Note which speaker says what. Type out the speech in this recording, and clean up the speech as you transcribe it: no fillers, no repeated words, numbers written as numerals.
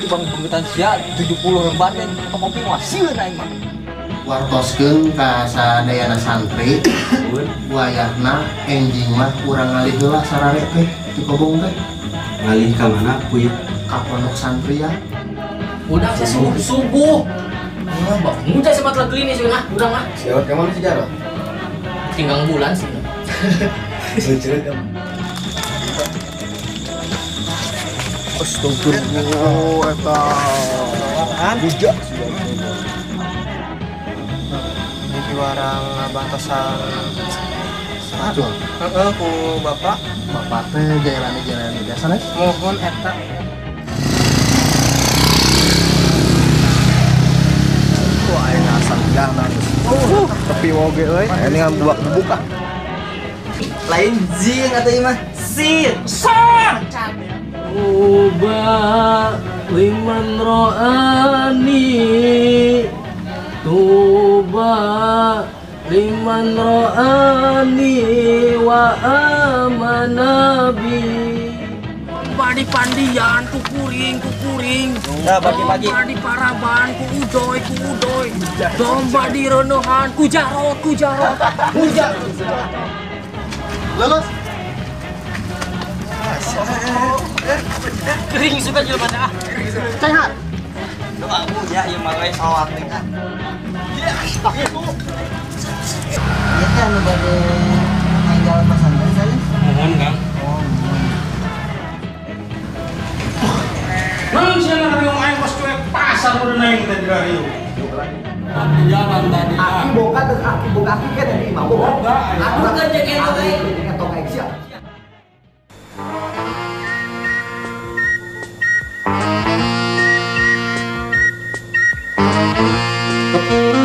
Speaker 1: bang bangkitan sia 70 lembar dan kopi wasieun aing mah.
Speaker 2: Wartoskeun ka sadayana santri wayahna enjing mah kurang ngalih heula sarare teh ti kobong teh
Speaker 3: Ngalih ka mana kuy?
Speaker 2: ka pondok santri ya.
Speaker 4: Udang saya subuh. Bangun saya sempat lagi ini sih nah, udang mah.
Speaker 2: Siapa kemana sih Jaro?
Speaker 4: Tinggal bulan sih.
Speaker 2: Astagfirullah eta. Bijak sih.
Speaker 5: Ini warang batasan
Speaker 2: Aduh,
Speaker 5: ku bapak
Speaker 2: bapak teh jalan-jalan biasa nih.
Speaker 5: mohon eta
Speaker 2: Wah, ini asal jangan. Tapi woge euy, ini ngambuak buka.
Speaker 1: Lain zing atuh mah. Sin.
Speaker 4: Tuba liman ro'ani Tuba liman ro'ani wa amanabi Badi pandian ku kuring
Speaker 1: Ya bagi-bagi.
Speaker 4: Domba di paraban ku udoy Domba di renohan ku jarot
Speaker 2: Lulus.
Speaker 4: Kering suka jelema dah.
Speaker 2: Sehat.
Speaker 1: Doa bu ya ieu mah we sawat teh kan.
Speaker 2: Iya kan nu bade main jalan pesantren saya.
Speaker 4: Mohon Kang.
Speaker 3: Nang siya na rin yung ayong pasto yung pasar mo na yung tadirayo. Di jalan tadi.
Speaker 2: Aki boga aki kan dari imam boga. Aku kerja kayak tong kayak siap.
Speaker 1: Thank you.